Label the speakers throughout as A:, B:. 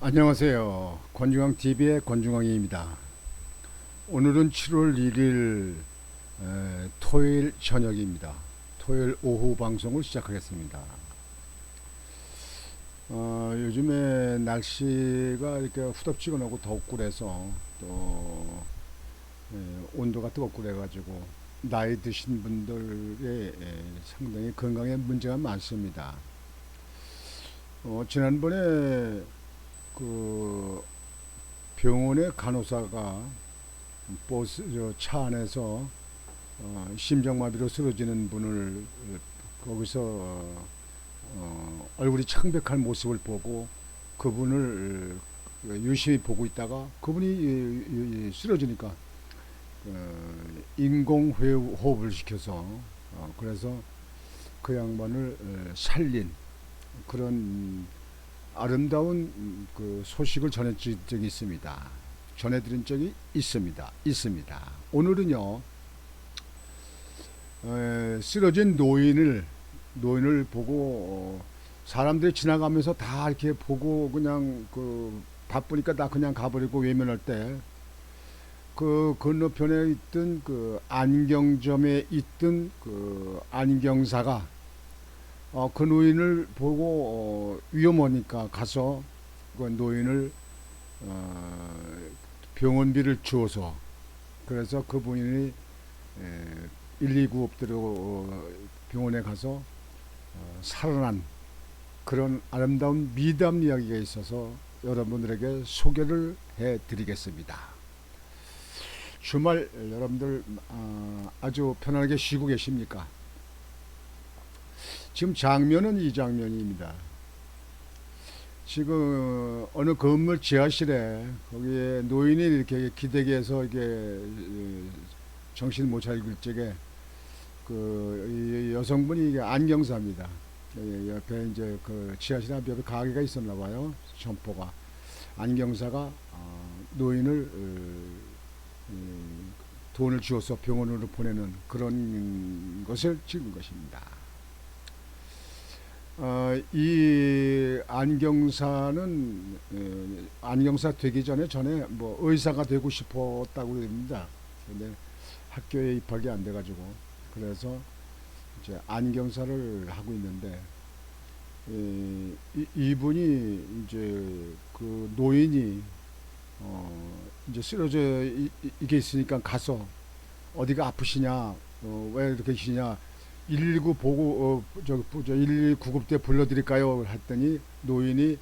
A: 안녕하세요. 권중앙TV의 권중앙입니다. 오늘은 7월 1일 토요일 저녁입니다. 토요일 오후 방송을 시작하겠습니다. 요즘에 날씨가 이렇게 후덥지근하고 덥고 그래서 또 온도가 뜨겁고 그래가지고 나이 드신 분들의 상당히 건강에 문제가 많습니다. 지난번에 그 병원의 간호사가 버스 차 안에서 심장마비로 쓰러지는 분을 거기서 얼굴이 창백한 모습을 보고 그분을 유심히 보고 있다가 그분이 쓰러지니까 인공호흡을 시켜서 그래서 그 양반을 살린 그런 아름다운 그 소식을 전해드린 적이 있습니다. 전해드린 적이 있습니다. 오늘은요, 쓰러진 노인을 보고 사람들이 지나가면서 다 이렇게 보고 그냥 그 바쁘니까 다 그냥 가버리고 외면할 때 그 건너편에 있던 그 안경점에 있던 그 안경사가 그 노인을 보고 위험하니까 가서 그 노인을 병원비를 주어서 그래서 그분이 119 업대로 병원에 가서 살아난 그런 아름다운 미담 이야기가 있어서 여러분들에게 소개를 해드리겠습니다. 주말 여러분들 아주 편안하게 쉬고 계십니까? 지금 장면은 이 장면입니다. 지금 어느 건물 지하실에 거기에 노인이 이렇게 기대기에서 이게 정신 못 차릴 적에 그 여성분이 이게 안경사입니다. 옆에 이제 그 지하실 앞에 가게가 있었나 봐요. 점포가 안경사가 노인을 돈을 주어서 병원으로 보내는 그런 것을 찍은 것입니다. 이 안경사는 안경사 되기 전에 뭐 의사가 되고 싶었다고 그럽니다. 근데 학교에 입학이 안 돼가지고 그래서 이제 안경사를 하고 있는데 이분이 이제 그 노인이 이제 쓰러져 이게 있으니까 가서 어디가 아프시냐 왜 이렇게 계시냐 119 보고 119 구급대 불러드릴까요? 했더니 노인이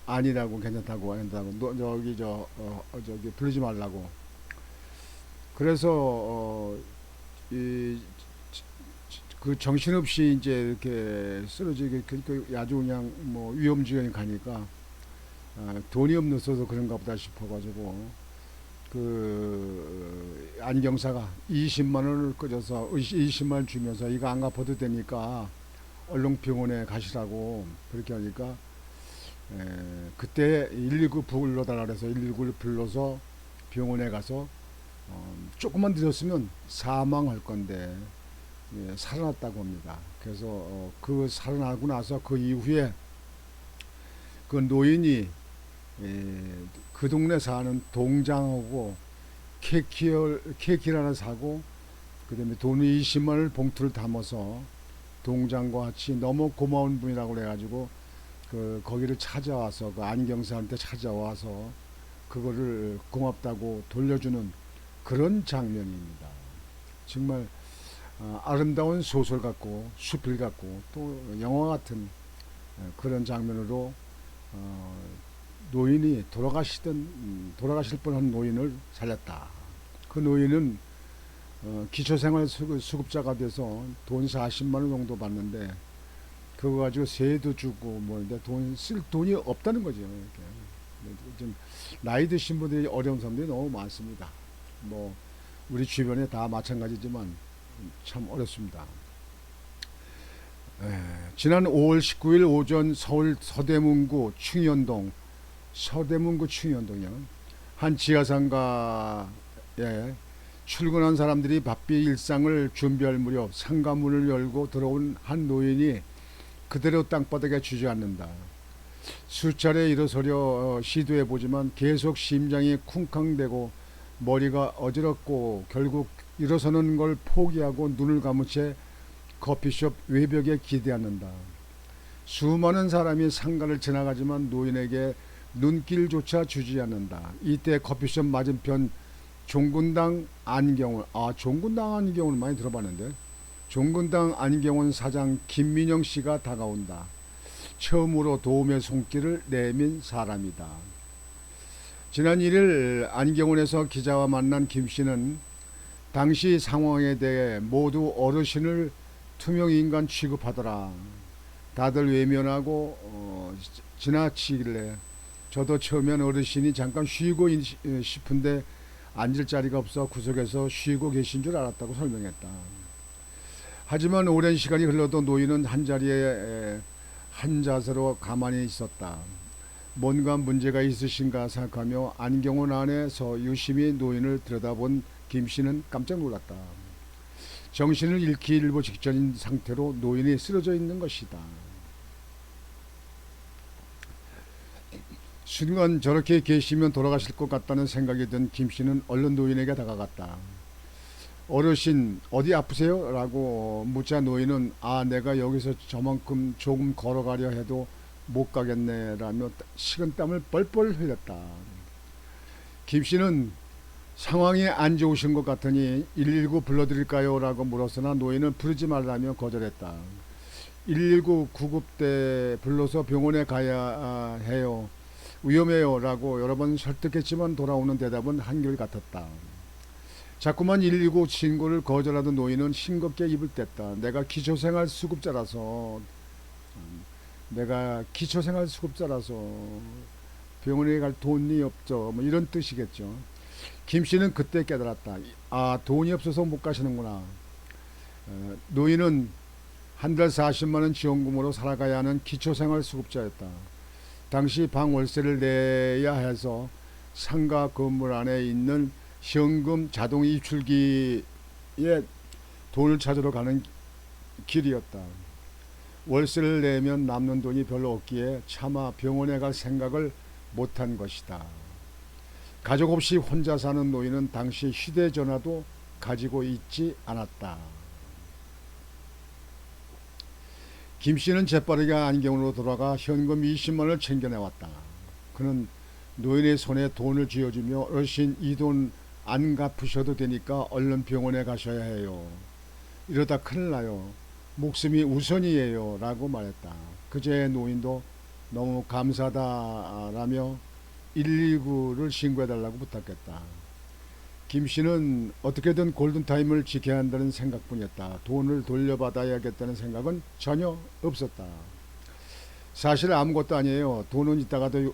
A: 아니라고 괜찮다고 한다고 저기 부르지 말라고 그래서 그 정신없이 이제 이렇게 쓰러지게 그러니까 아주 그냥 뭐 위험지경에 가니까 돈이 없어서 그런가 보다 싶어가지고 그 안경사가 20만 원을 꺼져서 20만 원 주면서 이거 안 갚아도 되니까 얼른 병원에 가시라고 그렇게 하니까 그때 119 불러달라 그래서 119를 불러서 병원에 가서 조금만 늦었으면 사망할 건데 살아났다고 합니다. 그래서 그 살아나고 나서 그 이후에 그 노인이 그 동네 사는 동장하고 케이크를 하나 사고 그 다음에 돈을 20만 원을 봉투를 담아서 동장과 같이 너무 고마운 분이라고 그래가지고 그 거기를 찾아와서 그 안경사한테 찾아와서 그거를 고맙다고 돌려주는 그런 장면입니다. 정말 아름다운 소설 같고 수필 같고 또 영화 같은 그런 장면으로 노인이 돌아가실 뻔한 노인을 살렸다. 그 노인은 기초생활 수급자가 돼서 돈 40만 원 정도 받는데 그거 가지고 세도 주고 뭐인데 돈 쓸 돈이 없다는 거죠. 이렇게. 좀 나이 드신 분들이 어려운 사람들이 너무 많습니다. 뭐 우리 주변에 다 마찬가지지만 참 어렵습니다. 지난 5월 19일 오전 서울 서대문구 충현동이요. 한 지하상가에 출근한 사람들이 바삐 일상을 준비할 무렵 상가문을 열고 들어온 한 노인이 그대로 땅바닥에 주저앉는다. 수차례 일어서려 시도해 보지만 계속 심장이 쿵쾅대고 머리가 어지럽고 결국 일어서는 걸 포기하고 눈을 감은 채 커피숍 외벽에 기대앉는다. 수많은 사람이 상가를 지나가지만 노인에게 눈길조차 주지 않는다. 이때 커피숍 맞은편 종군당 안경원, 종군당 안경원 많이 들어봤는데, 종군당 안경원 사장 김민영 씨가 다가온다. 처음으로 도움의 손길을 내민 사람이다. 지난 1일 안경원에서 기자와 만난 김 씨는 당시 상황에 대해 모두 어르신을 투명인간 취급하더라. 다들 외면하고 지나치길래 저도 처음엔 어르신이 잠깐 쉬고 싶은데 앉을 자리가 없어 구석에서 쉬고 계신 줄 알았다고 설명했다. 하지만 오랜 시간이 흘러도 노인은 한자리에 한 자세로 가만히 있었다. 뭔가 문제가 있으신가 생각하며 안경원 안에서 유심히 노인을 들여다본 김씨는 깜짝 놀랐다. 정신을 잃기 일보 직전인 상태로 노인이 쓰러져 있는 것이다. 순간 저렇게 계시면 돌아가실 것 같다는 생각이 든 김씨는 얼른 노인에게 다가갔다. 어르신 어디 아프세요? 라고 묻자 노인은 내가 여기서 저만큼 조금 걸어가려 해도 못 가겠네 라며 식은땀을 뻘뻘 흘렸다. 김씨는 상황이 안 좋으신 것 같으니 119 불러드릴까요? 라고 물었으나 노인은 부르지 말라며 거절했다. 119 구급대 불러서 병원에 가야 해요. 위험해요 라고 여러 번 설득했지만 돌아오는 대답은 한결같았다. 자꾸만 119 신고를 거절하던 노인은 싱겁게 입을 뗐다. 내가 기초생활 수급자라서 병원에 갈 돈이 없죠. 뭐 이런 뜻이겠죠. 김씨는 그때 깨달았다. 돈이 없어서 못 가시는구나. 노인은 한 달 40만원 지원금으로 살아가야 하는 기초생활 수급자였다. 당시 방 월세를 내야 해서 상가 건물 안에 있는 현금 자동 입출기에 돈을 찾으러 가는 길이었다. 월세를 내면 남는 돈이 별로 없기에 차마 병원에 갈 생각을 못한 것이다. 가족 없이 혼자 사는 노인은 당시 휴대전화도 가지고 있지 않았다. 김씨는 재빠르게 안경으로 돌아가 현금 20만원을 챙겨내왔다. 그는 노인의 손에 돈을 쥐어주며 어르신 이 돈 안 갚으셔도 되니까 얼른 병원에 가셔야 해요. 이러다 큰일 나요. 목숨이 우선이에요 라고 말했다. 그제 노인도 너무 감사하다라며 119를 신고해달라고 부탁했다. 김씨는 어떻게든 골든타임을 지켜야 한다는 생각뿐이었다. 돈을 돌려받아야겠다는 생각은 전혀 없었다. 사실 아무것도 아니에요. 돈은 있다가도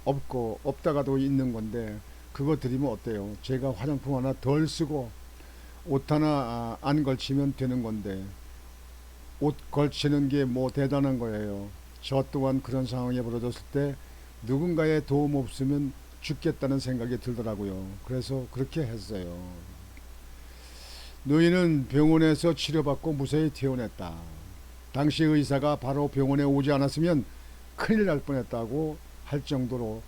A: 없고 없다가도 있는 건데 그거 드리면 어때요? 제가 화장품 하나 덜 쓰고 옷 하나 안 걸치면 되는 건데 옷 걸치는 게 뭐 대단한 거예요. 저 또한 그런 상황에 벌어졌을 때 누군가의 도움 없으면 죽겠다는 생각이 들더라고요. 그래서 그렇게 했어요. 노인은 병원에서 치료받고 무사히 퇴원했다. 당시 의사가 바로 병원에 오지 않았으면 큰일 날 뻔했다고 할 정도로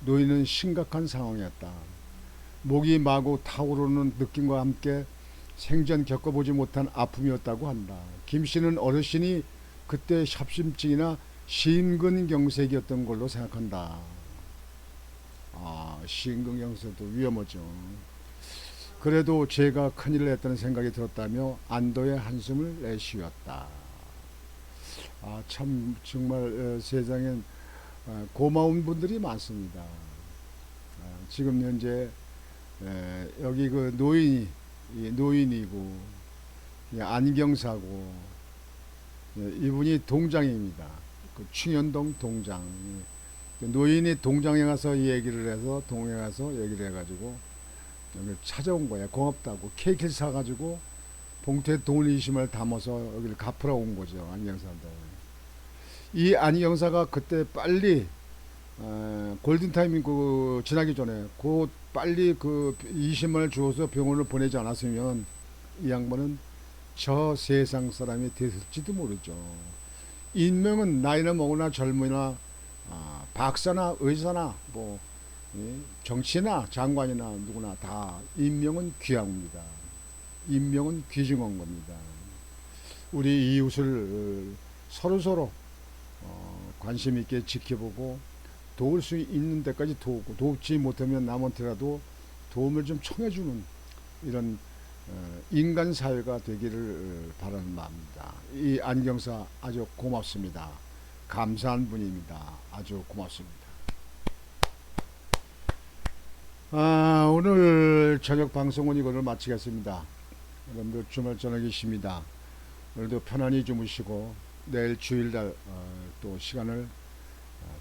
A: 노인은 심각한 상황이었다. 목이 마구 타오르는 느낌과 함께 생전 겪어보지 못한 아픔이었다고 한다. 김씨는 어르신이 그때 협심증이나 심근경색이었던 걸로 생각한다. 심근경색도 위험하죠. 그래도 제가 큰일을 했다는 생각이 들었다며 안도의 한숨을 내쉬었다. 참 정말 세상엔 고마운 분들이 많습니다. 지금 현재 여기 그 노인이고 안경사고 이분이 동장입니다. 그 충현동 동장. 노인이 동장에 가서 얘기를 해서 동에 가서 얘기를 해가지고 여기 찾아온 거야. 고맙다고 케이크를 사가지고 봉투에 돈 20을 담아서 여기를 갚으러 온 거죠. 안경사인데 이 안경사가 그때 빨리 골든타이밍 지나기 전에 빨리 그 20만을 주어서 병원을 보내지 않았으면 이 양반은 저 세상 사람이 됐을지도 모르죠. 인명은 나이나 먹으나 젊으나 박사나 의사나 뭐 정치나 장관이나 누구나 다 인명은 귀합니다. 인명은 귀중한 겁니다. 우리 이웃을 서로서로 관심 있게 지켜보고 도울 수 있는 데까지 도우고, 돕지 못하면 남한테라도 도움을 좀 청해주는 이런 인간 사회가 되기를 바라는 마음입니다. 이 안경사 아주 고맙습니다. 감사한 분입니다. 아주 고맙습니다. 오늘 저녁 방송은 이걸로 마치겠습니다. 여러분들 주말 저녁이 십니다. 오늘도 편안히 주무시고 내일 주일날 또 시간을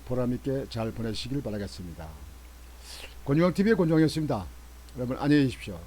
A: 보람있게 잘 보내시길 바라겠습니다. 권유광TV의 권유광이었습니다. 여러분 안녕히 계십시오.